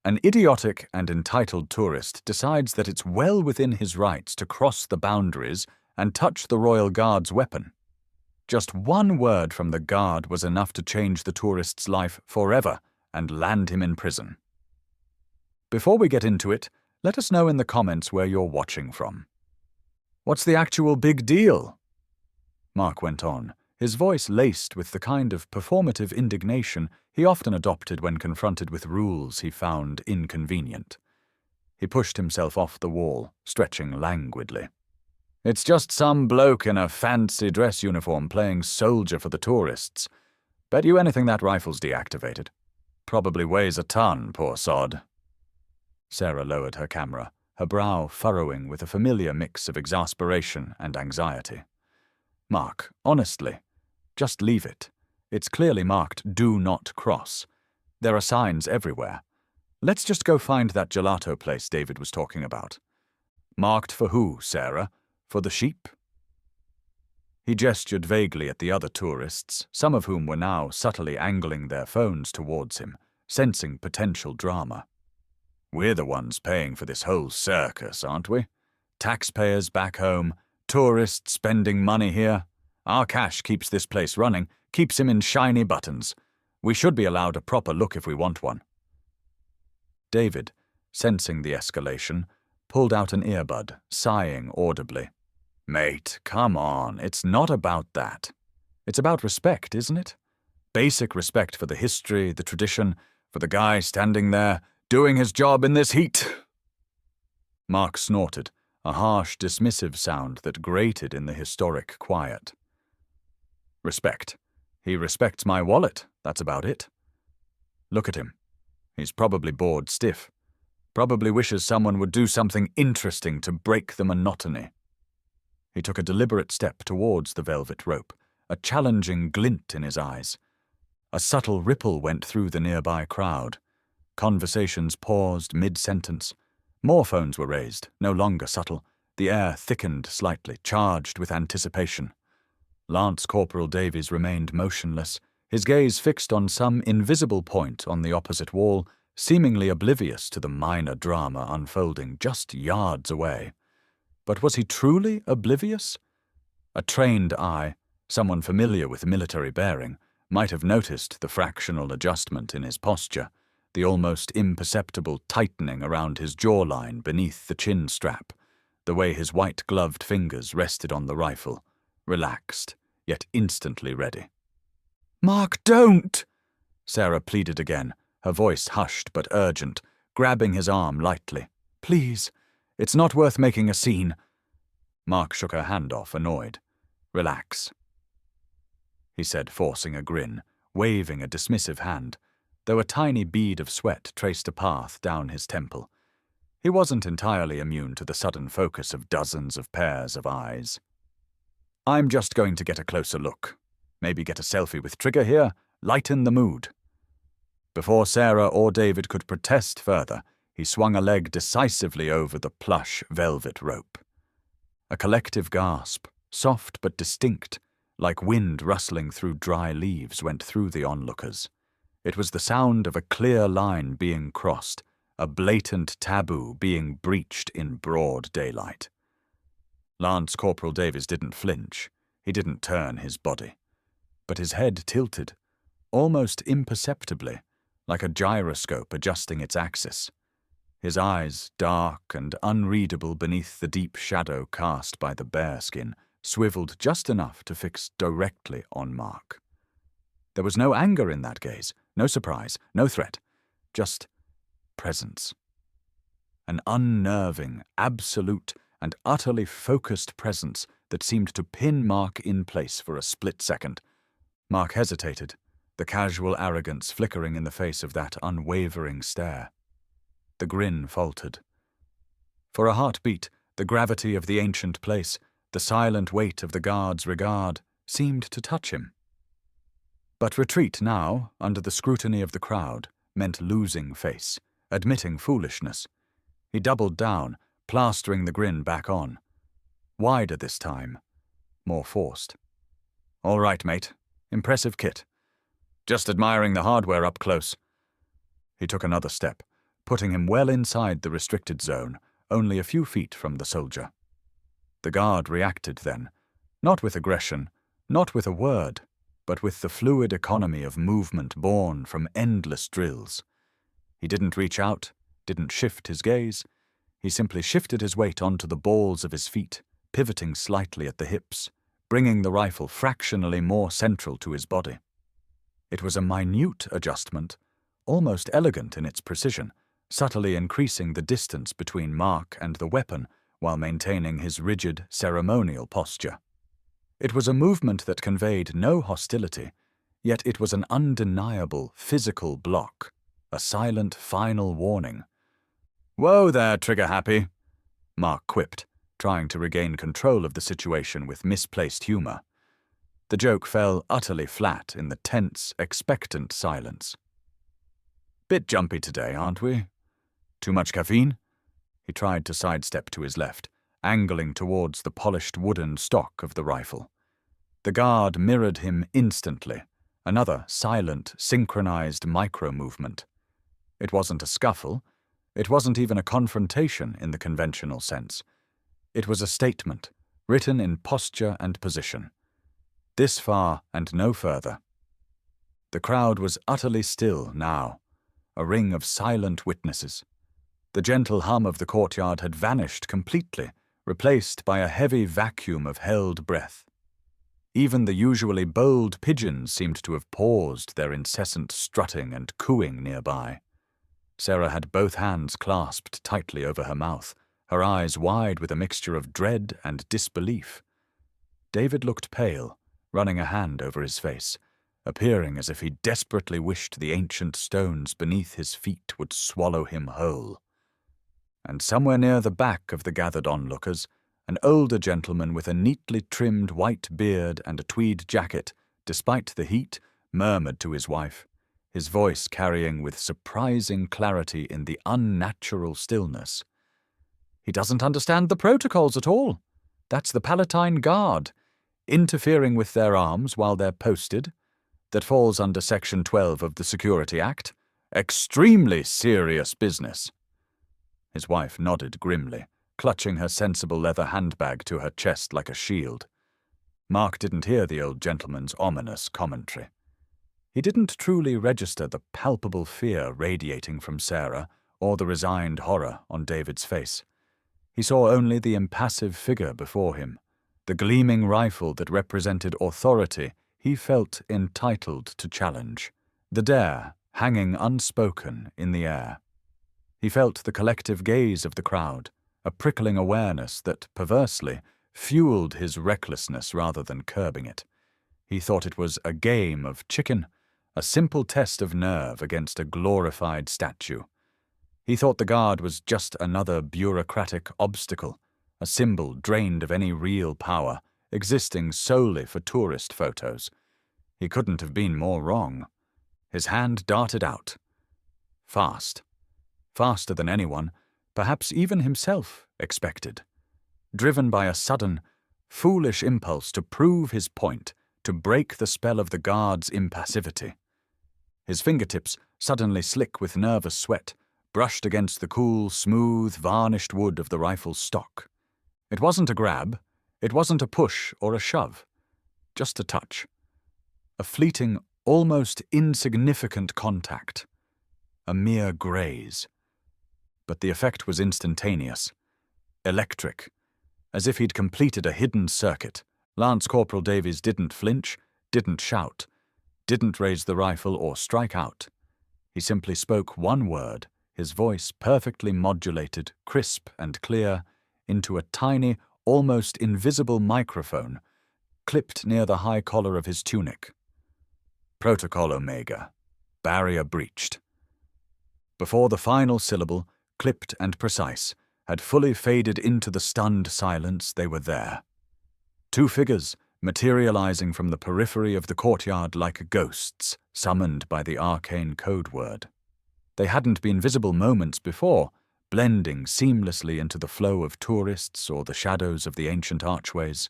An idiotic and entitled tourist decides that it's well within his rights to cross the boundaries and touch the royal guard's weapon. Just one word from the guard was enough to change the tourist's life forever and land him in prison. Before we get into it, let us know in the comments where you're watching from. What's the actual big deal? Mark went on, his voice laced with the kind of performative indignation he often adopted when confronted with rules he found inconvenient. He pushed himself off the wall, stretching languidly. It's just some bloke in a fancy dress uniform playing soldier for the tourists. Bet you anything that rifle's deactivated. Probably weighs a ton, poor sod. Sarah lowered her camera, her brow furrowing with a familiar mix of exasperation and anxiety. Mark, honestly, just leave it. It's clearly marked "Do Not Cross." There are signs everywhere. Let's just go find that gelato place David was talking about. Marked for who, Sarah? For the sheep? He gestured vaguely at the other tourists, some of whom were now subtly angling their phones towards him, sensing potential drama. We're the ones paying for this whole circus, aren't we? Taxpayers back home, tourists spending money here. Our cash keeps this place running, keeps him in shiny buttons. We should be allowed a proper look if we want one. David, sensing the escalation, pulled out an earbud, sighing audibly. Mate, come on, it's not about that. It's about respect, isn't it? Basic respect for the history, the tradition, for the guy standing there, doing his job in this heat. Mark snorted, a harsh, dismissive sound that grated in the historic quiet. Respect. He respects my wallet, that's about it. Look at him. He's probably bored stiff. Probably wishes someone would do something interesting to break the monotony. He took a deliberate step towards the velvet rope, a challenging glint in his eyes. A subtle ripple went through the nearby crowd. Conversations paused mid-sentence. More phones were raised, no longer subtle. The air thickened slightly, charged with anticipation. Lance Corporal Davies remained motionless, his gaze fixed on some invisible point on the opposite wall, seemingly oblivious to the minor drama unfolding just yards away. But was he truly oblivious? A trained eye, someone familiar with military bearing, might have noticed the fractional adjustment in his posture, the almost imperceptible tightening around his jawline beneath the chin strap, the way his white-gloved fingers rested on the rifle, relaxed, yet instantly ready. "Mark, don't!" Sarah pleaded again, her voice hushed but urgent, grabbing his arm lightly. "Please, it's not worth making a scene." Mark shook her hand off, annoyed. "Relax," he said, forcing a grin, waving a dismissive hand, though a tiny bead of sweat traced a path down his temple. He wasn't entirely immune to the sudden focus of dozens of pairs of eyes. "I'm just going to get a closer look. Maybe get a selfie with Trigger here, lighten the mood." Before Sarah or David could protest further, he swung a leg decisively over the plush velvet rope. A collective gasp, soft but distinct, like wind rustling through dry leaves, went through the onlookers. It was the sound of a clear line being crossed, a blatant taboo being breached in broad daylight. Lance Corporal Davies didn't flinch. He didn't turn his body. But his head tilted, almost imperceptibly, like a gyroscope adjusting its axis. His eyes, dark and unreadable beneath the deep shadow cast by the bearskin, swiveled just enough to fix directly on Mark. There was no anger in that gaze, no surprise, no threat, just presence. An unnerving, absolute, and utterly focused presence that seemed to pin Mark in place for a split second. Mark hesitated, the casual arrogance flickering in the face of that unwavering stare. The grin faltered. For a heartbeat, the gravity of the ancient place, the silent weight of the guard's regard, seemed to touch him. But retreat now, under the scrutiny of the crowd, meant losing face, admitting foolishness. He doubled down, plastering the grin back on. Wider this time, more forced. "All right, mate. Impressive kit. Just admiring the hardware up close." He took another step, putting him well inside the restricted zone, only a few feet from the soldier. The guard reacted then, not with aggression, not with a word, but with the fluid economy of movement born from endless drills. He didn't reach out, didn't shift his gaze. He simply shifted his weight onto the balls of his feet, pivoting slightly at the hips, bringing the rifle fractionally more central to his body. It was a minute adjustment, almost elegant in its precision, subtly increasing the distance between Mark and the weapon while maintaining his rigid, ceremonial posture. It was a movement that conveyed no hostility, yet it was an undeniable physical block, a silent final warning. "Whoa there, trigger-happy," Mark quipped, trying to regain control of the situation with misplaced humor. The joke fell utterly flat in the tense, expectant silence. "Bit jumpy today, aren't we? Too much caffeine?" He tried to sidestep to his left, angling towards the polished wooden stock of the rifle. The guard mirrored him instantly, another silent, synchronized micro-movement. It wasn't a scuffle. It wasn't even a confrontation in the conventional sense. It was a statement, written in posture and position. This far and no further. The crowd was utterly still now, a ring of silent witnesses. The gentle hum of the courtyard had vanished completely, replaced by a heavy vacuum of held breath. Even the usually bold pigeons seemed to have paused their incessant strutting and cooing nearby. Sarah had both hands clasped tightly over her mouth, her eyes wide with a mixture of dread and disbelief. David looked pale, running a hand over his face, appearing as if he desperately wished the ancient stones beneath his feet would swallow him whole. And somewhere near the back of the gathered onlookers, an older gentleman with a neatly trimmed white beard and a tweed jacket, despite the heat, murmured to his wife, his voice carrying with surprising clarity in the unnatural stillness. "He doesn't understand the protocols at all. That's the Palatine Guard, interfering with their arms while they're posted. That falls under Section 12 of the Security Act. Extremely serious business." His wife nodded grimly, clutching her sensible leather handbag to her chest like a shield. Mark didn't hear the old gentleman's ominous commentary. He didn't truly register the palpable fear radiating from Sarah or the resigned horror on David's face. He saw only the impassive figure before him, the gleaming rifle that represented authority he felt entitled to challenge, the dare hanging unspoken in the air. He felt the collective gaze of the crowd, a prickling awareness that, perversely, fueled his recklessness rather than curbing it. He thought it was a game of chicken, a simple test of nerve against a glorified statue. He thought the guard was just another bureaucratic obstacle, a symbol drained of any real power, existing solely for tourist photos. He couldn't have been more wrong. His hand darted out. Fast. Faster than anyone, perhaps even himself, expected. Driven by a sudden, foolish impulse to prove his point, to break the spell of the guard's impassivity. His fingertips, suddenly slick with nervous sweat, brushed against the cool, smooth, varnished wood of the rifle's stock. It wasn't a grab, it wasn't a push or a shove, just a touch. A fleeting, almost insignificant contact. A mere graze. But the effect was instantaneous. Electric. As if he'd completed a hidden circuit, Lance Corporal Davies didn't flinch, didn't shout, didn't raise the rifle or strike out. He simply spoke one word, his voice perfectly modulated, crisp and clear, into a tiny, almost invisible microphone, clipped near the high collar of his tunic. Protocol Omega. Barrier breached. Before the final syllable, clipped and precise, had fully faded into the stunned silence, they were there. Two figures, materializing from the periphery of the courtyard like ghosts, summoned by the arcane code word. They hadn't been visible moments before, blending seamlessly into the flow of tourists or the shadows of the ancient archways.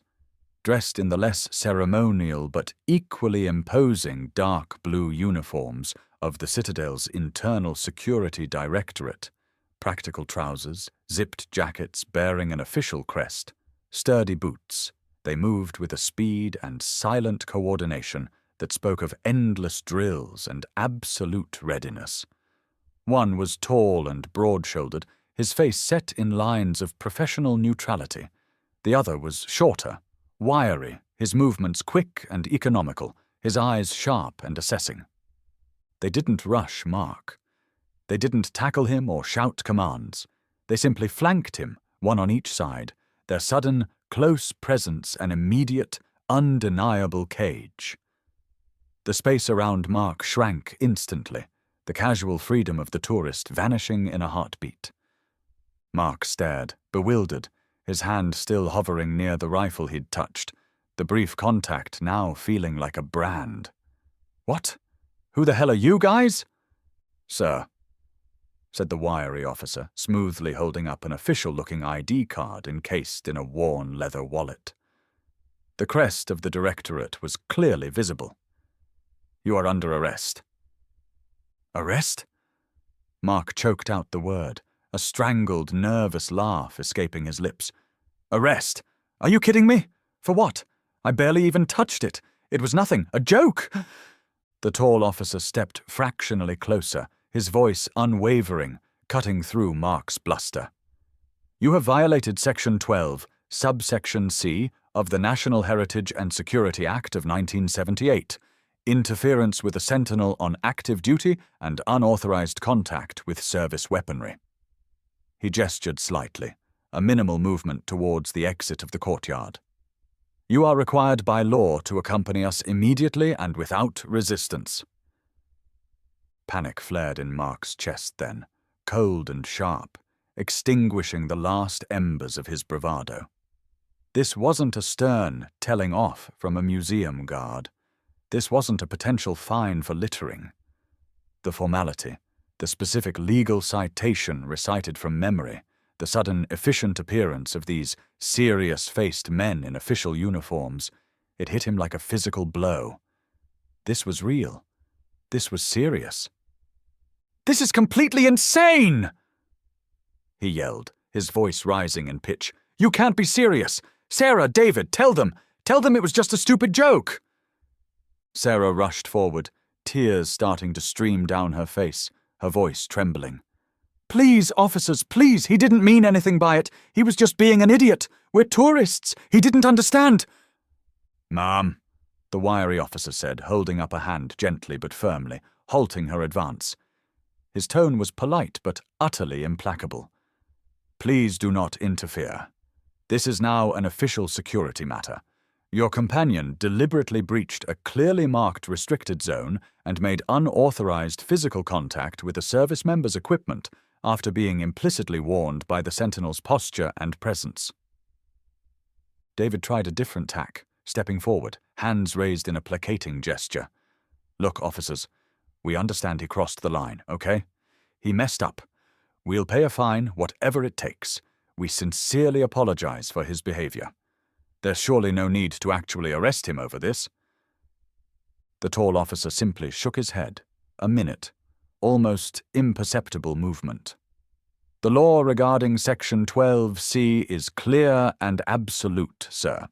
Dressed in the less ceremonial but equally imposing dark blue uniforms of the Citadel's Internal Security Directorate, practical trousers, zipped jackets bearing an official crest, sturdy boots. They moved with a speed and silent coordination that spoke of endless drills and absolute readiness. One was tall and broad-shouldered, his face set in lines of professional neutrality. The other was shorter, wiry, his movements quick and economical, his eyes sharp and assessing. They didn't rush Mark. They didn't tackle him or shout commands. They simply flanked him, one on each side, their sudden, close presence an immediate, undeniable cage. The space around Mark shrank instantly, the casual freedom of the tourist vanishing in a heartbeat. Mark stared, bewildered, his hand still hovering near the rifle he'd touched, the brief contact now feeling like a brand. "What? Who the hell are you guys?" "Sir," said the wiry officer, smoothly holding up an official-looking ID card encased in a worn leather wallet. The crest of the directorate was clearly visible. "You are under arrest." "Arrest?" Mark choked out the word, a strangled, nervous laugh escaping his lips. "Arrest? Are you kidding me? For what? I barely even touched it. It was nothing. A joke!" The tall officer stepped fractionally closer, his voice unwavering, cutting through Mark's bluster. "You have violated Section 12, subsection C of the National Heritage and Security Act of 1978, interference with a sentinel on active duty and unauthorized contact with service weaponry." He gestured slightly, a minimal movement towards the exit of the courtyard. "You are required by law to accompany us immediately and without resistance." Panic flared in Mark's chest then, cold and sharp, extinguishing the last embers of his bravado. This wasn't a stern telling off from a museum guard. This wasn't a potential fine for littering. The formality, the specific legal citation recited from memory, the sudden efficient appearance of these serious-faced men in official uniforms, it hit him like a physical blow. This was real. This was serious. "This is completely insane!" he yelled, his voice rising in pitch. "You can't be serious! Sarah, David, tell them it was just a stupid joke!" Sarah rushed forward, tears starting to stream down her face, her voice trembling. "Please, officers, please, he didn't mean anything by it. He was just being an idiot. We're tourists. He didn't understand." "Ma'am," the wiry officer said, holding up a hand gently but firmly, halting her advance. His tone was polite but utterly implacable. "Please do not interfere. This is now an official security matter. Your companion deliberately breached a clearly marked restricted zone and made unauthorized physical contact with a service member's equipment after being implicitly warned by the sentinel's posture and presence." David tried a different tack, stepping forward, hands raised in a placating gesture. "Look, officers, we understand he crossed the line, okay? He messed up. We'll pay a fine, whatever it takes. We sincerely apologize for his behavior. There's surely no need to actually arrest him over this." The tall officer simply shook his head. A minute, almost imperceptible movement. "The law regarding Section 12C is clear and absolute, sir.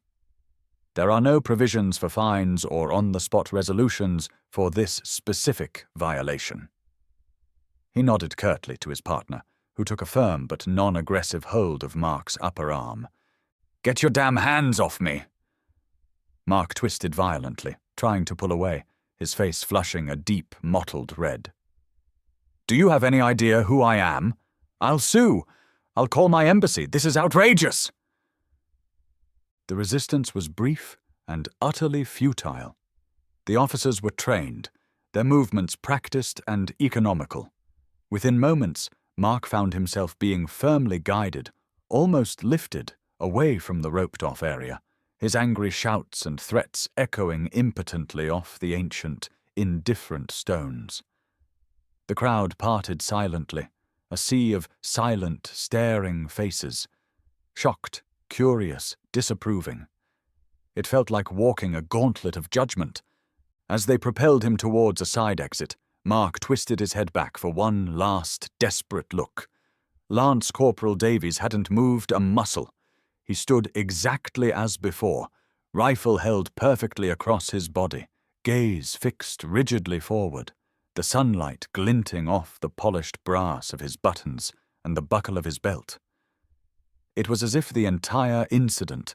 There are no provisions for fines or on-the-spot resolutions for this specific violation." He nodded curtly to his partner, who took a firm but non-aggressive hold of Mark's upper arm. "Get your damn hands off me!" Mark twisted violently, trying to pull away, his face flushing a deep, mottled red. "Do you have any idea who I am? I'll sue. I'll call my embassy. This is outrageous!" The resistance was brief and utterly futile. The officers were trained, their movements practiced and economical. Within moments, Mark found himself being firmly guided, almost lifted, away from the roped-off area, his angry shouts and threats echoing impotently off the ancient, indifferent stones. The crowd parted silently, a sea of silent, staring faces, shocked, curious, disapproving. It felt like walking a gauntlet of judgment. As they propelled him towards a side exit, Mark twisted his head back for one last, desperate look. Lance Corporal Davies hadn't moved a muscle. He stood exactly as before, rifle held perfectly across his body, gaze fixed rigidly forward, the sunlight glinting off the polished brass of his buttons and the buckle of his belt. It was as if the entire incident,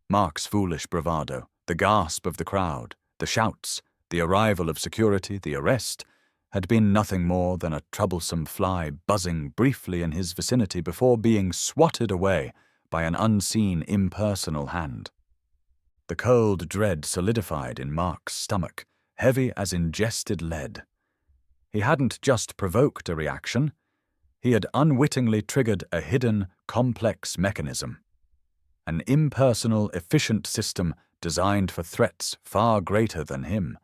Mark's foolish bravado, the gasp of the crowd, the shouts, the arrival of security, the arrest, had been nothing more than a troublesome fly buzzing briefly in his vicinity before being swatted away by an unseen, impersonal hand. The cold dread solidified in Mark's stomach, heavy as ingested lead. He hadn't just provoked a reaction, he had unwittingly triggered a hidden, complex mechanism. An impersonal, efficient system designed for threats far greater than him,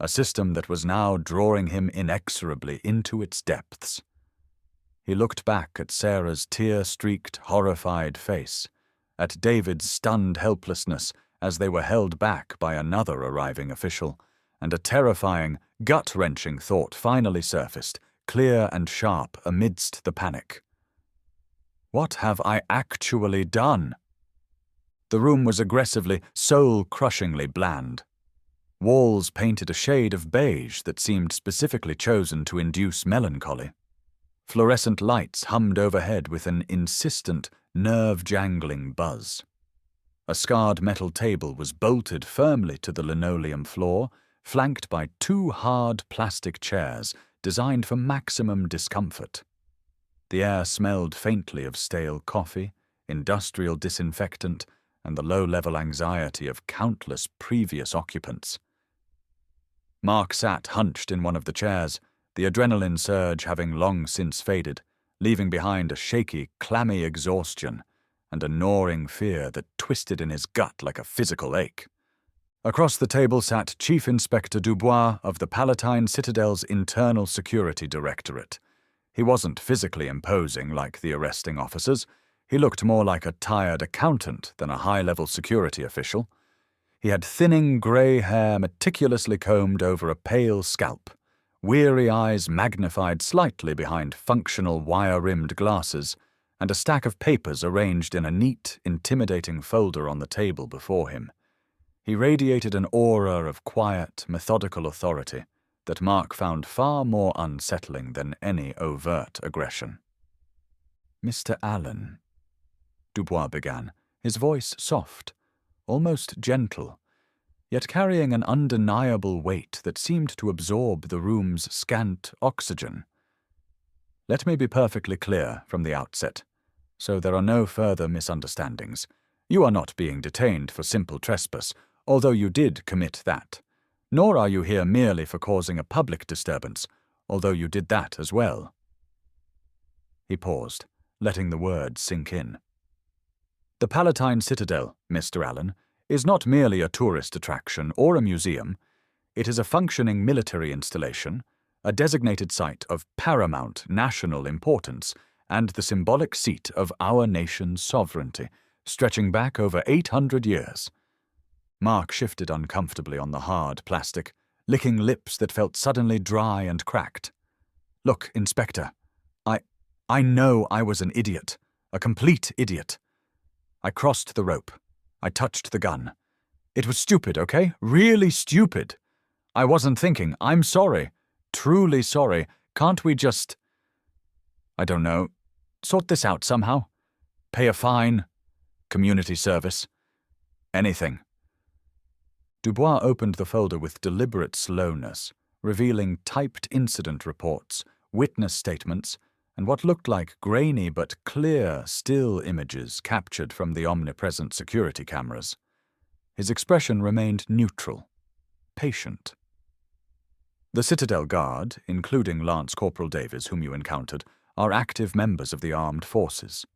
a system that was now drawing him inexorably into its depths. He looked back at Sarah's tear-streaked, horrified face, at David's stunned helplessness as they were held back by another arriving official, and a terrifying, gut-wrenching thought finally surfaced, clear and sharp amidst the panic. What have I actually done? The room was aggressively, soul-crushingly bland. Walls painted a shade of beige that seemed specifically chosen to induce melancholy. Fluorescent lights hummed overhead with an insistent, nerve-jangling buzz. A scarred metal table was bolted firmly to the linoleum floor, flanked by two hard plastic chairs designed for maximum discomfort. The air smelled faintly of stale coffee, industrial disinfectant, and the low-level anxiety of countless previous occupants. Mark sat hunched in one of the chairs, the adrenaline surge having long since faded, leaving behind a shaky, clammy exhaustion and a gnawing fear that twisted in his gut like a physical ache. Across the table sat Chief Inspector Dubois of the Palatine Citadel's Internal Security Directorate. He wasn't physically imposing like the arresting officers. He looked more like a tired accountant than a high-level security official. He had thinning grey hair meticulously combed over a pale scalp, weary eyes magnified slightly behind functional wire-rimmed glasses, and a stack of papers arranged in a neat, intimidating folder on the table before him. He radiated an aura of quiet, methodical authority that Mark found far more unsettling than any overt aggression. "Mr. Allen," Dubois began, his voice soft, almost gentle, yet carrying an undeniable weight that seemed to absorb the room's scant oxygen. "Let me be perfectly clear from the outset, so there are no further misunderstandings. You are not being detained for simple trespass, although you did commit that. Nor are you here merely for causing a public disturbance, although you did that as well." He paused, letting the words sink in. "The Palatine Citadel, Mr. Allen, is not merely a tourist attraction or a museum. It is a functioning military installation, a designated site of paramount national importance, and the symbolic seat of our nation's sovereignty, stretching back over 800 years. Mark shifted uncomfortably on the hard plastic, licking lips that felt suddenly dry and cracked. "Look, Inspector, I know I was an idiot, a complete idiot. I crossed the rope. I touched the gun. It was stupid, okay? Really stupid. I wasn't thinking. I'm sorry. Truly sorry. Can't we just, I don't know, sort this out somehow? Pay a fine? Community service? Anything." Dubois opened the folder with deliberate slowness, revealing typed incident reports, witness statements, and what looked like grainy but clear still images captured from the omnipresent security cameras. His expression remained neutral, patient. "The Citadel Guard, including Lance Corporal Davies, whom you encountered, are active members of the armed forces.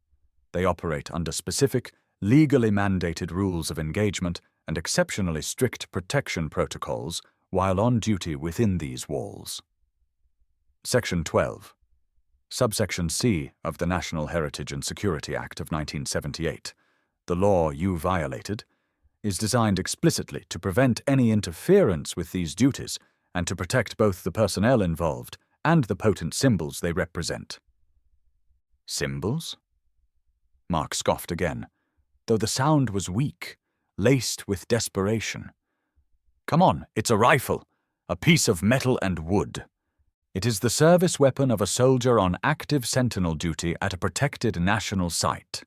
They operate under specific, legally mandated rules of engagement and exceptionally strict protection protocols while on duty within these walls." Section 12. Subsection C of the National Heritage and Security Act of 1978, the law you violated, is designed explicitly to prevent any interference with these duties and to protect both the personnel involved and the potent symbols they represent." "Symbols?" Mark scoffed again, though the sound was weak, laced with desperation. "Come on, it's a rifle, a piece of metal and wood. It is the service weapon of a soldier on active sentinel duty at a protected national site,"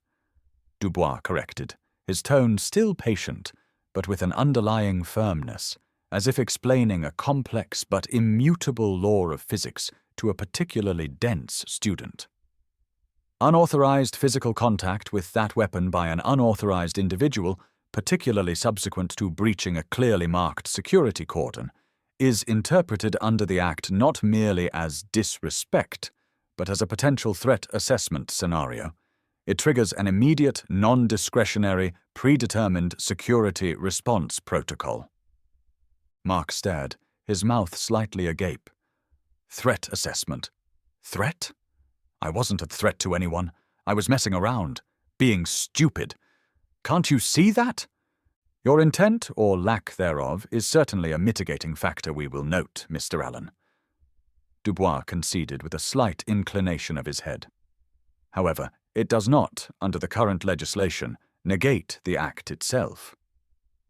Dubois corrected, his tone still patient, but with an underlying firmness, as if explaining a complex but immutable law of physics to a particularly dense student. Unauthorized physical contact with that weapon by an unauthorized individual, particularly subsequent to breaching a clearly marked security cordon, is interpreted under the Act not merely as disrespect, but as a potential threat assessment scenario. It triggers an immediate, non-discretionary, predetermined security response protocol. Mark stared, his mouth slightly agape. Threat assessment. Threat? I wasn't a threat to anyone. I was messing around, being stupid. Can't you see that? Your intent, or lack thereof, is certainly a mitigating factor we will note, Mr. Allen. Dubois conceded with a slight inclination of his head. However, it does not, under the current legislation, negate the Act itself.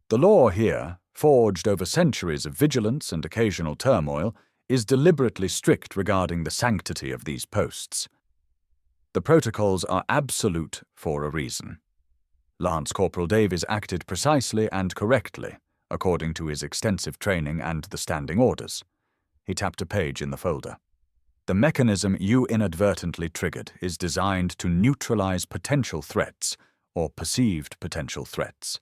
The law here, forged over centuries of vigilance and occasional turmoil, is deliberately strict regarding the sanctity of these posts. The protocols are absolute for a reason. Lance Corporal Davies acted precisely and correctly, according to his extensive training and the standing orders. He tapped a page in the folder. The mechanism you inadvertently triggered is designed to neutralize potential threats, or perceived potential threats,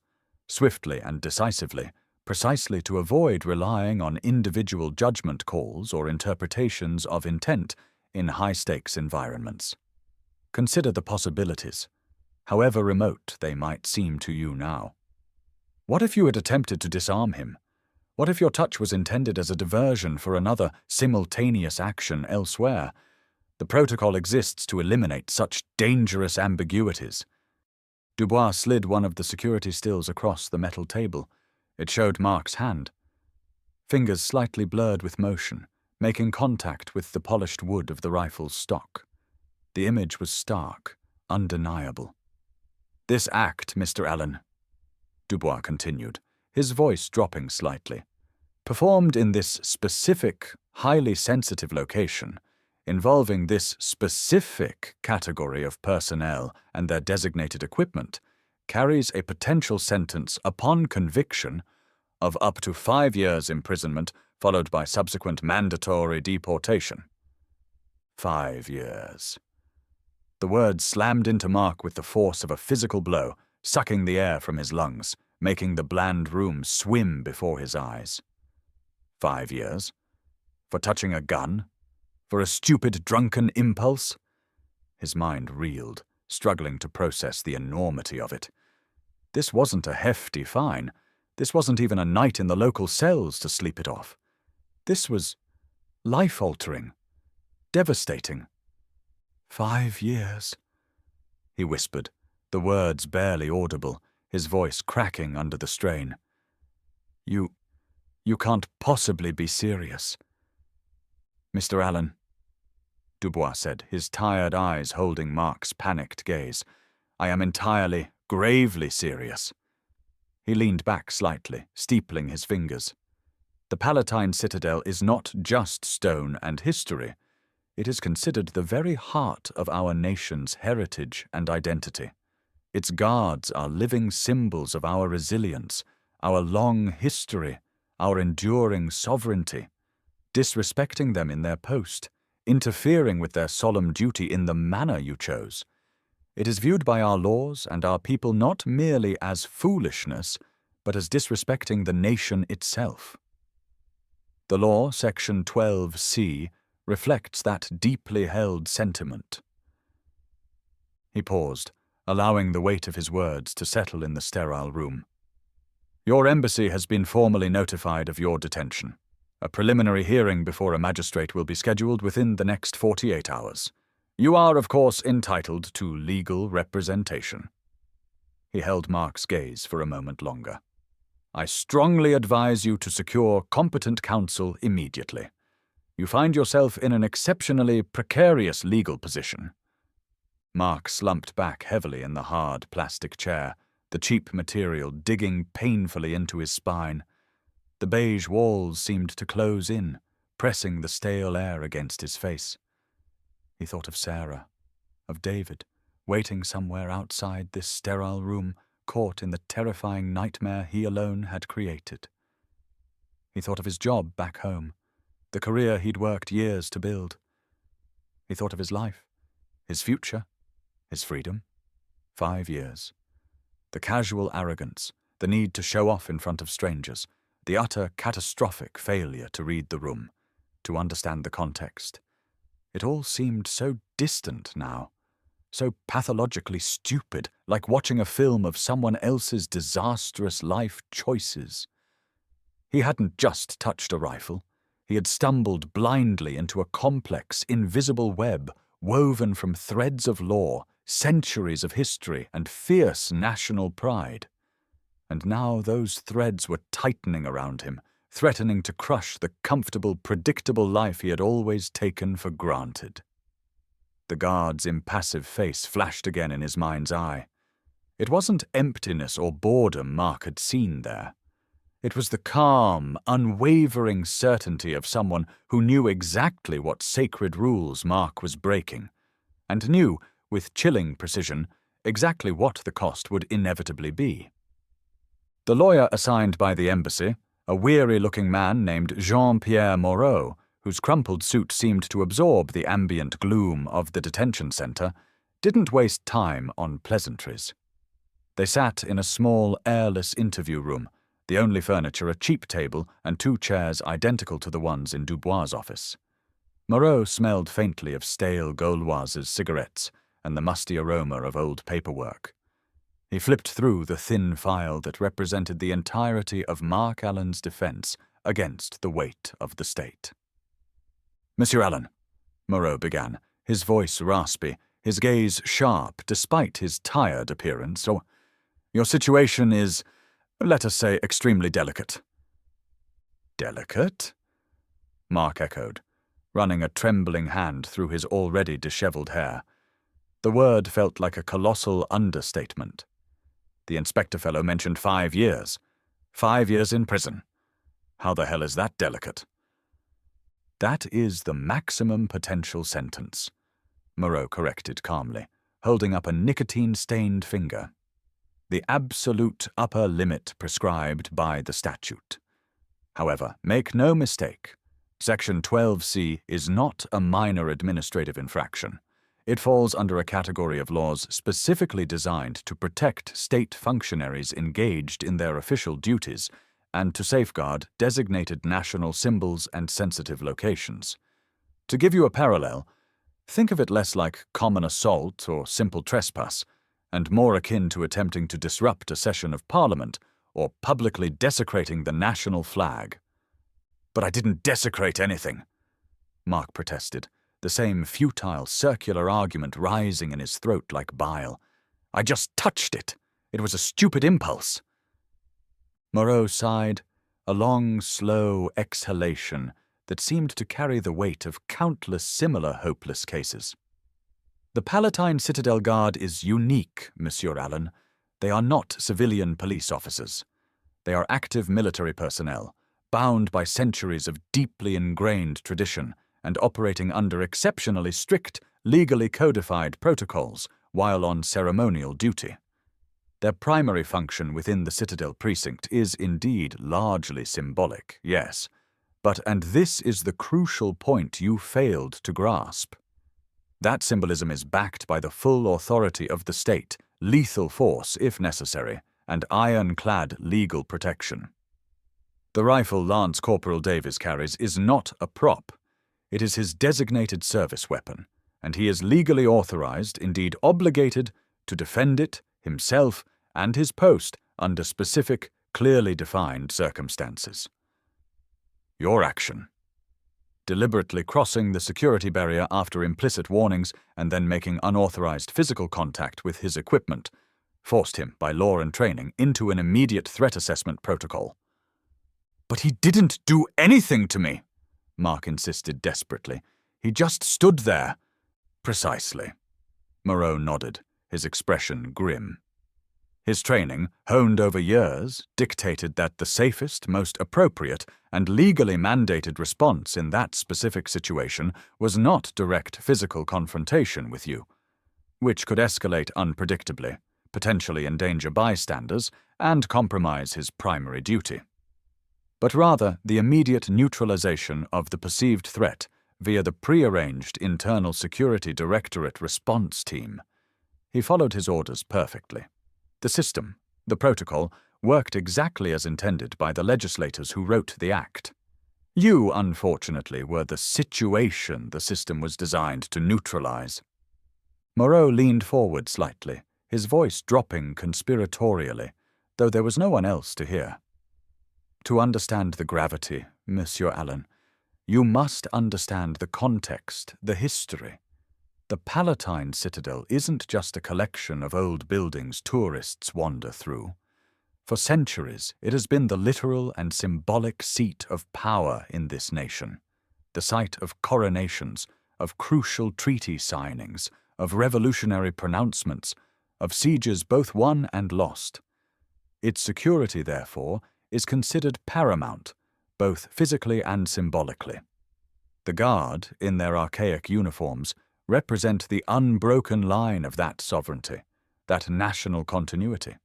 swiftly and decisively, precisely to avoid relying on individual judgment calls or interpretations of intent in high-stakes environments. Consider the possibilities, however remote they might seem to you now. What if you had attempted to disarm him? What if your touch was intended as a diversion for another simultaneous action elsewhere? The protocol exists to eliminate such dangerous ambiguities. Dubois slid one of the security stills across the metal table. It showed Mark's hand. Fingers slightly blurred with motion, making contact with the polished wood of the rifle's stock. The image was stark, undeniable. "This act, Mr. Allen," Dubois continued, his voice dropping slightly, "performed in this specific, highly sensitive location, involving this specific category of personnel and their designated equipment, carries a potential sentence upon conviction of up to 5 years imprisonment, followed by subsequent mandatory deportation." 5 years. The words slammed into Mark with the force of a physical blow, sucking the air from his lungs, making the bland room swim before his eyes. 5 years? For touching a gun? For a stupid, drunken impulse? His mind reeled, struggling to process the enormity of it. This wasn't a hefty fine. This wasn't even a night in the local cells to sleep it off. This was life-altering, devastating. 5 years, he whispered, the words barely audible, his voice cracking under the strain. You can't possibly be serious." "Mr. Allen," Dubois said, his tired eyes holding Mark's panicked gaze, "I am entirely, gravely serious." He leaned back slightly, steepling his fingers. "The Palatine Citadel is not just stone and history. It is considered the very heart of our nation's heritage and identity. Its guards are living symbols of our resilience, our long history, our enduring sovereignty. Disrespecting them in their post, interfering with their solemn duty in the manner you chose. It is viewed by our laws and our people not merely as foolishness, but as disrespecting the nation itself. The law, Section 12C, reflects that deeply held sentiment." He paused, allowing the weight of his words to settle in the sterile room. "Your embassy has been formally notified of your detention. A preliminary hearing before a magistrate will be scheduled within the next 48 hours. You are, of course, entitled to legal representation." He held Mark's gaze for a moment longer. I strongly advise you to secure competent counsel immediately. You find yourself in an exceptionally precarious legal position." Mark slumped back heavily in the hard plastic chair, the cheap material digging painfully into his spine. The beige walls seemed to close in, pressing the stale air against his face. He thought of Sarah, of David, waiting somewhere outside this sterile room, caught in the terrifying nightmare he alone had created. He thought of his job back home, the career he'd worked years to build. He thought of his life, his future, his freedom. 5 years. The casual arrogance, the need to show off in front of strangers, the utter catastrophic failure to read the room, to understand the context. It all seemed so distant now, so pathologically stupid, like watching a film of someone else's disastrous life choices. He hadn't just touched a rifle. He had stumbled blindly into a complex, invisible web woven from threads of law, centuries of history, and fierce national pride. And now those threads were tightening around him, threatening to crush the comfortable, predictable life he had always taken for granted. The guard's impassive face flashed again in his mind's eye. It wasn't emptiness or boredom Mark had seen there. It was the calm, unwavering certainty of someone who knew exactly what sacred rules Mark was breaking, and knew, with chilling precision, exactly what the cost would inevitably be. The lawyer assigned by the embassy, a weary-looking man named Jean-Pierre Moreau, whose crumpled suit seemed to absorb the ambient gloom of the detention center, didn't waste time on pleasantries. They sat in a small, airless interview room, the only furniture a cheap table and 2 chairs identical to the ones in Dubois' office. Moreau smelled faintly of stale Gauloise's cigarettes and the musty aroma of old paperwork. He flipped through the thin file that represented the entirety of Mark Allen's defense against the weight of the state. "Monsieur Allen," Moreau began, his voice raspy, his gaze sharp despite his tired appearance. "So, your situation is, let us say, extremely delicate." "Delicate?" Mark echoed, running a trembling hand through his already disheveled hair. The word felt like a colossal understatement. The inspector fellow mentioned 5 years. 5 years in prison. How the hell is that delicate? "That is the maximum potential sentence," Moreau corrected calmly, holding up a nicotine-stained finger. "The absolute upper limit prescribed by the statute. However, make no mistake, Section 12C is not a minor administrative infraction. It falls under a category of laws specifically designed to protect state functionaries engaged in their official duties and to safeguard designated national symbols and sensitive locations. To give you a parallel, think of it less like common assault or simple trespass, and more akin to attempting to disrupt a session of Parliament or publicly desecrating the national flag." "But I didn't desecrate anything," Mark protested, the same futile, circular argument rising in his throat like bile. "I just touched it. It was a stupid impulse." Moreau sighed, a long, slow exhalation that seemed to carry the weight of countless similar hopeless cases. "The Palatine Citadel Guard is unique, Monsieur Allen. They are not civilian police officers. They are active military personnel, bound by centuries of deeply ingrained tradition and operating under exceptionally strict, legally codified protocols while on ceremonial duty. Their primary function within the Citadel precinct is indeed largely symbolic, yes, and this is the crucial point you failed to grasp. That symbolism is backed by the full authority of the state, lethal force if necessary, and ironclad legal protection. The rifle Lance Corporal Davis carries is not a prop. It is his designated service weapon, and he is legally authorized, indeed obligated, to defend it, himself, and his post under specific, clearly defined circumstances. Your action, deliberately crossing the security barrier after implicit warnings and then making unauthorized physical contact with his equipment, forced him by law and training into an immediate threat assessment protocol. "But he didn't do anything to me," Mark insisted desperately. "He just stood there." "Precisely." Moreau nodded, his expression grim. His training, honed over years, dictated that the safest, most appropriate, and legally mandated response in that specific situation was not direct physical confrontation with you, which could escalate unpredictably, potentially endanger bystanders, and compromise his primary duty. But rather the immediate neutralization of the perceived threat via the prearranged Internal Security Directorate response team. He followed his orders perfectly. The system, the protocol, worked exactly as intended by the legislators who wrote the act. You, unfortunately, were the situation the system was designed to neutralize. Moreau leaned forward slightly, his voice dropping conspiratorially, though there was no one else to hear. "To understand the gravity, Monsieur Allen, you must understand the context, the history. The Palatine Citadel isn't just a collection of old buildings tourists wander through. For centuries, it has been the literal and symbolic seat of power in this nation, the site of coronations, of crucial treaty signings, of revolutionary pronouncements, of sieges both won and lost. Its security, therefore, is considered paramount, both physically and symbolically. The Guard, in their archaic uniforms, represent the unbroken line of that sovereignty, that national continuity.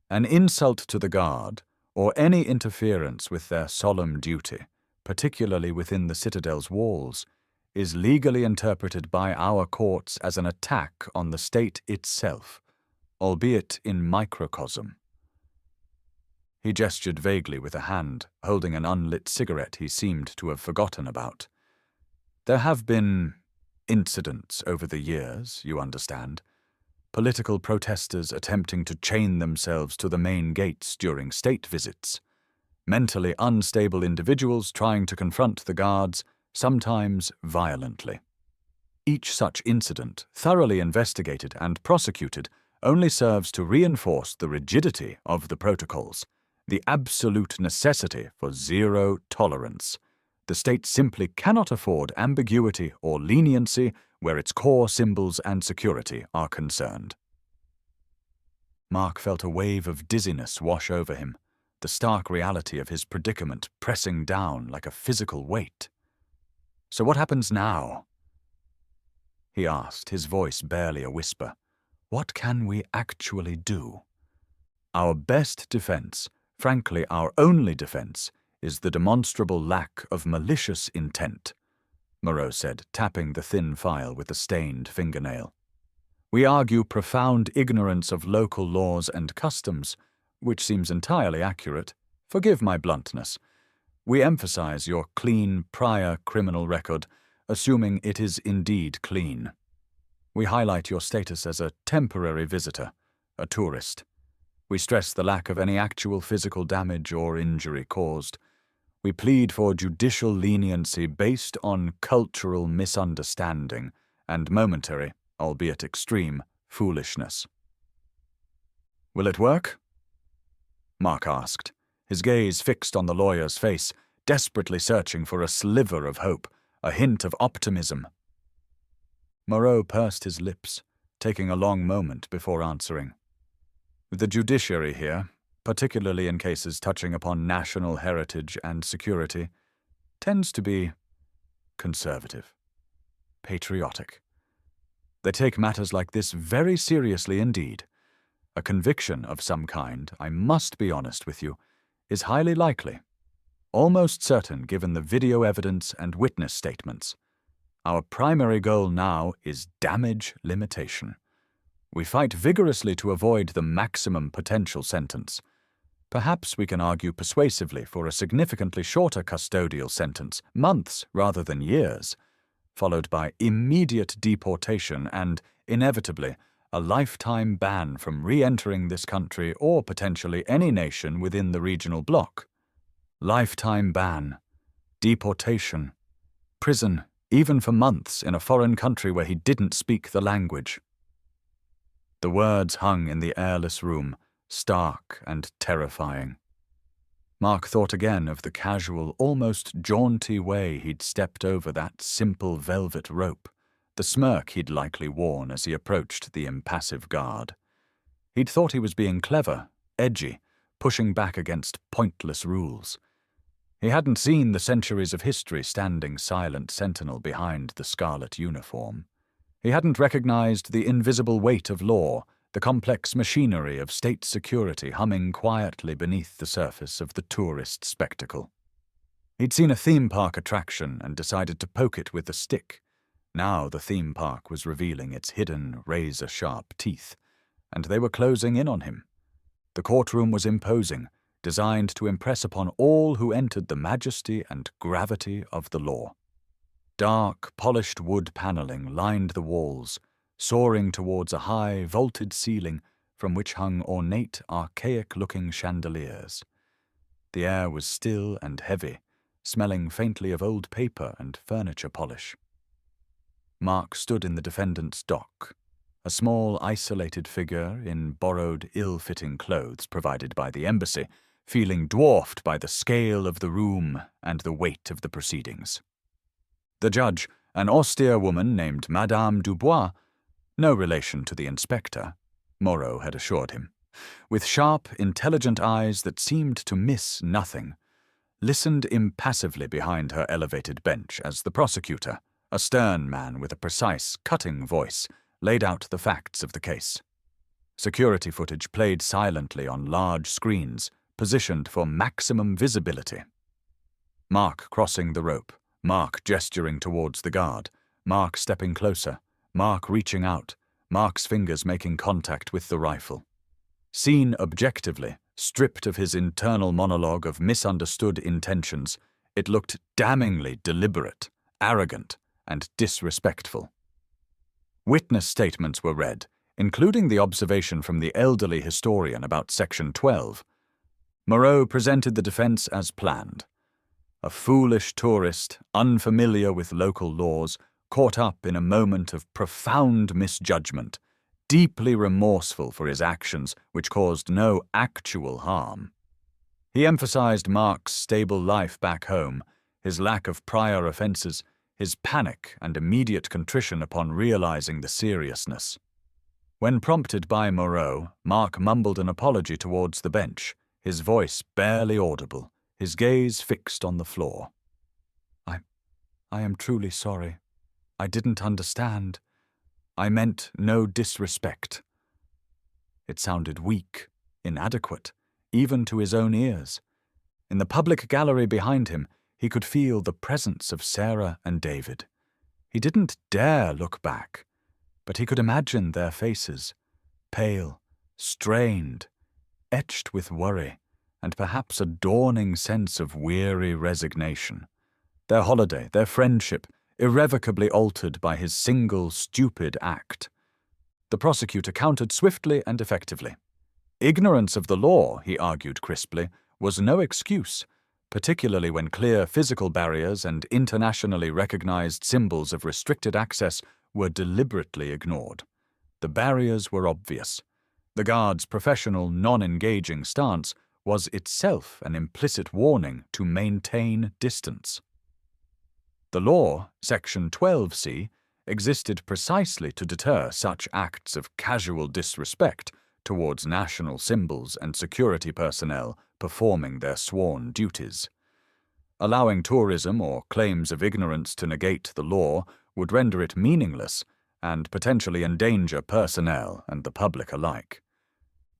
An insult to the Guard, or any interference with their solemn duty, particularly within the Citadel's walls, is legally interpreted by our courts as an attack on the state itself, albeit in microcosm. He gestured vaguely with a hand, holding an unlit cigarette he seemed to have forgotten about. There have been incidents over the years, you understand. Political protesters attempting to chain themselves to the main gates during state visits. Mentally unstable individuals trying to confront the guards, sometimes violently. Each such incident, thoroughly investigated and prosecuted, only serves to reinforce the rigidity of the protocols, the absolute necessity for zero tolerance. The state simply cannot afford ambiguity or leniency where its core symbols and security are concerned. Mark felt a wave of dizziness wash over him, the stark reality of his predicament pressing down like a physical weight. "So what happens now?" he asked, his voice barely a whisper. "What can we actually do?" "Our best defense, frankly our only defense, is the demonstrable lack of malicious intent," Moreau said, tapping the thin file with a stained fingernail. "We argue profound ignorance of local laws and customs, which seems entirely accurate. Forgive my bluntness. We emphasize your clean prior criminal record, assuming it is indeed clean. We highlight your status as a temporary visitor, a tourist. We stress the lack of any actual physical damage or injury caused. We plead for judicial leniency based on cultural misunderstanding and momentary, albeit extreme, foolishness." "Will it work?" Mark asked, his gaze fixed on the lawyer's face, desperately searching for a sliver of hope, a hint of optimism. Moreau pursed his lips, taking a long moment before answering. "The judiciary here, particularly in cases touching upon national heritage and security, tends to be conservative, patriotic. They take matters like this very seriously indeed. A conviction of some kind, I must be honest with you, is highly likely, almost certain given the video evidence and witness statements. Our primary goal now is damage limitation. We fight vigorously to avoid the maximum potential sentence. Perhaps we can argue persuasively for a significantly shorter custodial sentence, months rather than years, followed by immediate deportation and, inevitably, a lifetime ban from re-entering this country or potentially any nation within the regional bloc. Lifetime ban, deportation, prison, even for months in a foreign country where he didn't speak the language." The words hung in the airless room, stark and terrifying. Mark thought again of the casual, almost jaunty way he'd stepped over that simple velvet rope, the smirk he'd likely worn as he approached the impassive guard. He'd thought he was being clever, edgy, pushing back against pointless rules. He hadn't seen the centuries of history standing silent sentinel behind the scarlet uniform. He hadn't recognized the invisible weight of law, the complex machinery of state security humming quietly beneath the surface of the tourist spectacle. He'd seen a theme park attraction and decided to poke it with a stick. Now the theme park was revealing its hidden, razor-sharp teeth, and they were closing in on him. The courtroom was imposing, designed to impress upon all who entered the majesty and gravity of the law. Dark, polished wood paneling lined the walls, soaring towards a high, vaulted ceiling from which hung ornate, archaic-looking chandeliers. The air was still and heavy, smelling faintly of old paper and furniture polish. Mark stood in the defendant's dock, a small, isolated figure in borrowed, ill-fitting clothes provided by the embassy, feeling dwarfed by the scale of the room and the weight of the proceedings. The judge, an austere woman named Madame Dubois, no relation to the inspector, Moreau had assured him, with sharp, intelligent eyes that seemed to miss nothing, listened impassively behind her elevated bench as the prosecutor, a stern man with a precise, cutting voice, laid out the facts of the case. Security footage played silently on large screens, positioned for maximum visibility. Mark crossing the rope, Mark gesturing towards the guard, Mark stepping closer, Mark reaching out, Mark's fingers making contact with the rifle. Seen objectively, stripped of his internal monologue of misunderstood intentions, it looked damningly deliberate, arrogant, and disrespectful. Witness statements were read, including the observation from the elderly historian about Section 12. Moreau presented the defense as planned. A foolish tourist, unfamiliar with local laws, caught up in a moment of profound misjudgment, deeply remorseful for his actions which caused no actual harm. He emphasized Mark's stable life back home, his lack of prior offenses, his panic and immediate contrition upon realizing the seriousness. When prompted by Moreau, Mark mumbled an apology towards the bench, his voice barely audible, his gaze fixed on the floor. I am truly sorry. I didn't understand. I meant no disrespect. It sounded weak, inadequate, even to his own ears. In the public gallery behind him, he could feel the presence of Sarah and David. He didn't dare look back, but he could imagine their faces, pale, strained, etched with worry, and perhaps a dawning sense of weary resignation. Their holiday, their friendship, irrevocably altered by his single stupid act. The prosecutor countered swiftly and effectively. Ignorance of the law, he argued crisply, was no excuse, particularly when clear physical barriers and internationally recognized symbols of restricted access were deliberately ignored. The barriers were obvious. The guard's professional, non-engaging stance was itself an implicit warning to maintain distance. The law, Section 12C, existed precisely to deter such acts of casual disrespect towards national symbols and security personnel performing their sworn duties. Allowing tourism or claims of ignorance to negate the law would render it meaningless and potentially endanger personnel and the public alike.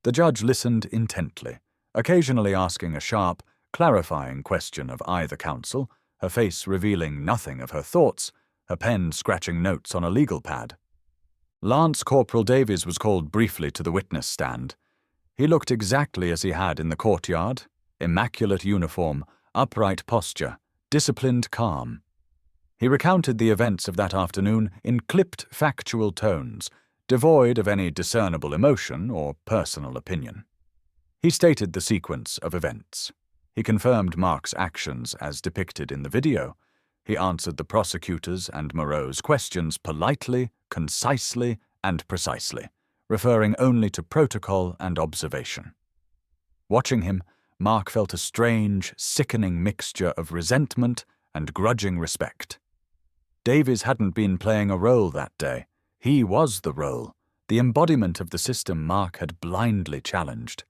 The judge listened intently, occasionally asking a sharp, clarifying question of either counsel, her face revealing nothing of her thoughts, her pen scratching notes on a legal pad. Lance Corporal Davies was called briefly to the witness stand. He looked exactly as he had in the courtyard, immaculate uniform, upright posture, disciplined calm. He recounted the events of that afternoon in clipped, factual tones, devoid of any discernible emotion or personal opinion. He stated the sequence of events. He confirmed Mark's actions as depicted in the video. He answered the prosecutor's and Moreau's questions politely, concisely, and precisely, referring only to protocol and observation. Watching him, Mark felt a strange, sickening mixture of resentment and grudging respect. Davies hadn't been playing a role that day. He was the role, the embodiment of the system Mark had blindly challenged.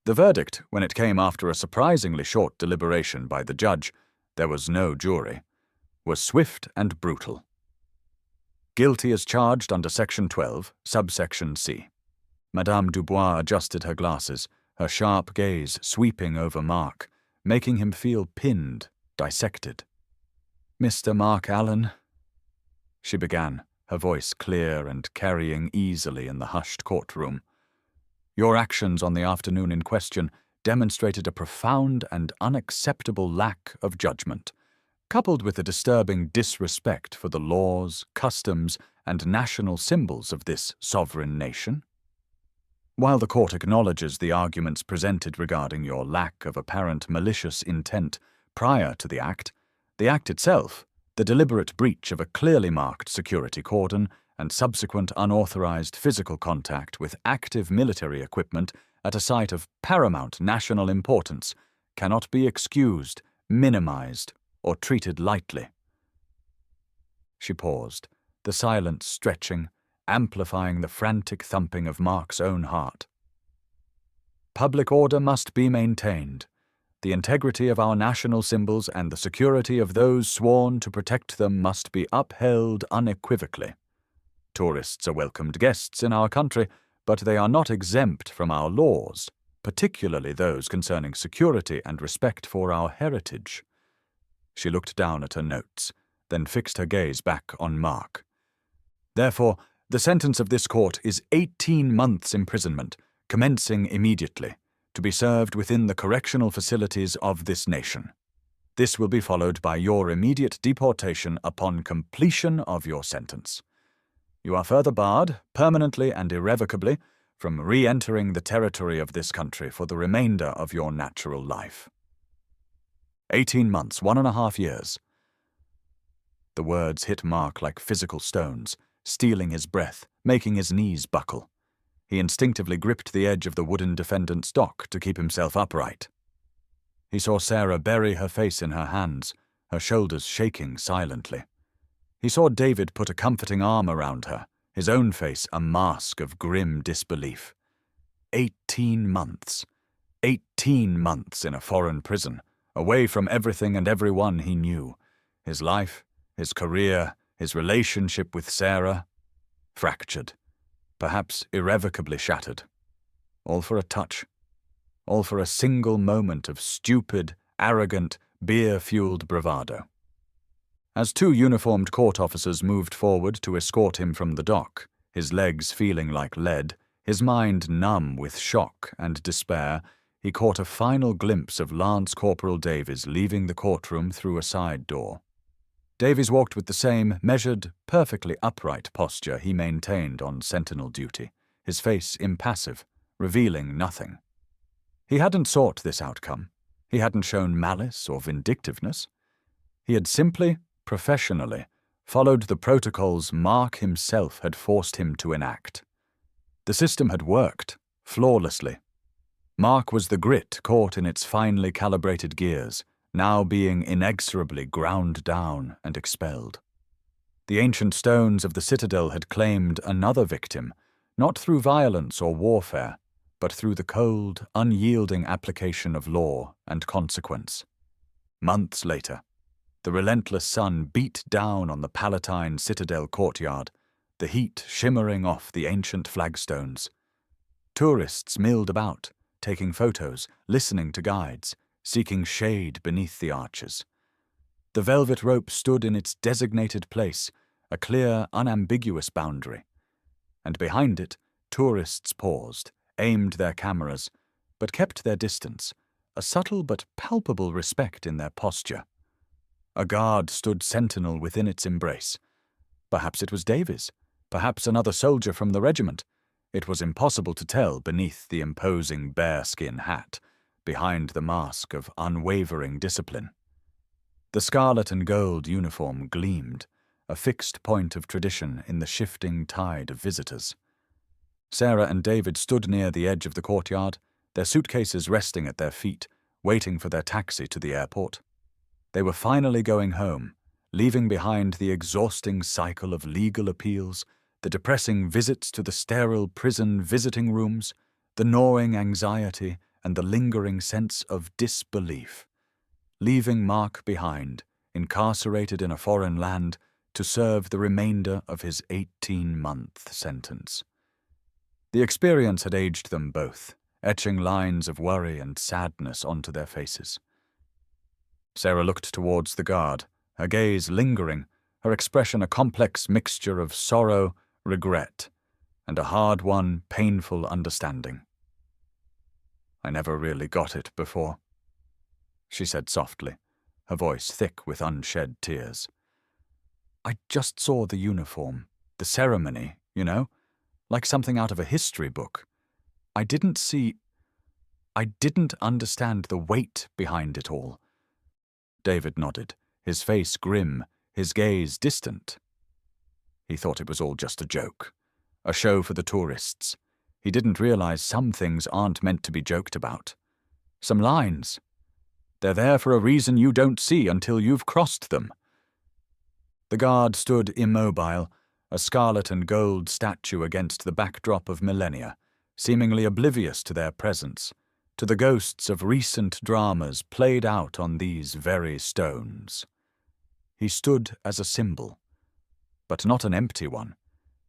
The verdict, when it came after a surprisingly short deliberation by the judge, there was no jury, was swift and brutal. Guilty as charged under Section 12, subsection C. Madame Dubois adjusted her glasses, her sharp gaze sweeping over Mark, making him feel pinned, dissected. "Mr. Mark Allen," she began, her voice clear and carrying easily in the hushed courtroom. "Your actions on the afternoon in question demonstrated a profound and unacceptable lack of judgment, coupled with a disturbing disrespect for the laws, customs, and national symbols of this sovereign nation. While the court acknowledges the arguments presented regarding your lack of apparent malicious intent prior to the act itself, the deliberate breach of a clearly marked security cordon, and subsequent unauthorized physical contact with active military equipment at a site of paramount national importance, cannot be excused, minimized, or treated lightly." She paused, the silence stretching, amplifying the frantic thumping of Mark's own heart. "Public order must be maintained. The integrity of our national symbols and the security of those sworn to protect them must be upheld unequivocally. Tourists are welcomed guests in our country, but they are not exempt from our laws, particularly those concerning security and respect for our heritage." She looked down at her notes, then fixed her gaze back on Mark. "Therefore, the sentence of this court is 18 months' imprisonment, commencing immediately, to be served within the correctional facilities of this nation. This will be followed by your immediate deportation upon completion of your sentence. You are further barred, permanently and irrevocably, from re-entering the territory of this country for the remainder of your natural life." 18 months, 1.5 years. The words hit Mark like physical stones, stealing his breath, making his knees buckle. He instinctively gripped the edge of the wooden defendant's dock to keep himself upright. He saw Sarah bury her face in her hands, her shoulders shaking silently. He saw David put a comforting arm around her, his own face a mask of grim disbelief. 18 months. 18 months in a foreign prison, away from everything and everyone he knew. His life, his career, his relationship with Sarah. Fractured. Perhaps irrevocably shattered. All for a touch. All for a single moment of stupid, arrogant, beer-fueled bravado. As 2 uniformed court officers moved forward to escort him from the dock, his legs feeling like lead, his mind numb with shock and despair, he caught a final glimpse of Lance Corporal Davies leaving the courtroom through a side door. Davies walked with the same measured, perfectly upright posture he maintained on sentinel duty, his face impassive, revealing nothing. He hadn't sought this outcome. He hadn't shown malice or vindictiveness. He had simply, professionally, followed the protocols Mark himself had forced him to enact. The system had worked, flawlessly. Mark was the grit caught in its finely calibrated gears, now being inexorably ground down and expelled. The ancient stones of the citadel had claimed another victim, not through violence or warfare, but through the cold, unyielding application of law and consequence. Months later, the relentless sun beat down on the Palatine citadel courtyard, the heat shimmering off the ancient flagstones. Tourists milled about, taking photos, listening to guides, seeking shade beneath the arches. The velvet rope stood in its designated place, a clear, unambiguous boundary. And behind it, tourists paused, aimed their cameras, but kept their distance, a subtle but palpable respect in their posture. A guard stood sentinel within its embrace. Perhaps it was Davies, perhaps another soldier from the regiment. It was impossible to tell beneath the imposing bearskin hat, behind the mask of unwavering discipline. The scarlet and gold uniform gleamed, a fixed point of tradition in the shifting tide of visitors. Sarah and David stood near the edge of the courtyard, their suitcases resting at their feet, waiting for their taxi to the airport. They were finally going home, leaving behind the exhausting cycle of legal appeals, the depressing visits to the sterile prison visiting rooms, the gnawing anxiety, and the lingering sense of disbelief. Leaving Mark behind, incarcerated in a foreign land, to serve the remainder of his 18-month sentence. The experience had aged them both, etching lines of worry and sadness onto their faces. Sarah looked towards the guard, her gaze lingering, her expression a complex mixture of sorrow, regret, and a hard-won, painful understanding. "I never really got it before," she said softly, her voice thick with unshed tears. "I just saw the uniform, the ceremony, you know, like something out of a history book. I didn't understand the weight behind it all." David nodded, his face grim, his gaze distant. He thought it was all just a joke, a show for the tourists. He didn't realize some things aren't meant to be joked about. Some lines. They're there for a reason you don't see until you've crossed them. The guard stood immobile, a scarlet and gold statue against the backdrop of millennia, seemingly oblivious to their presence, to the ghosts of recent dramas played out on these very stones. He stood as a symbol, but not an empty one.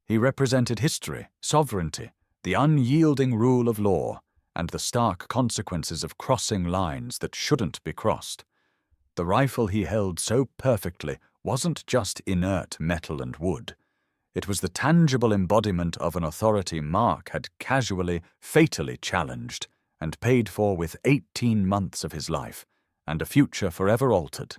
He represented history, sovereignty, the unyielding rule of law, and the stark consequences of crossing lines that shouldn't be crossed. The rifle he held so perfectly wasn't just inert metal and wood. It was the tangible embodiment of an authority Mark had casually, fatally challenged and paid for with 18 months of his life, and a future forever altered.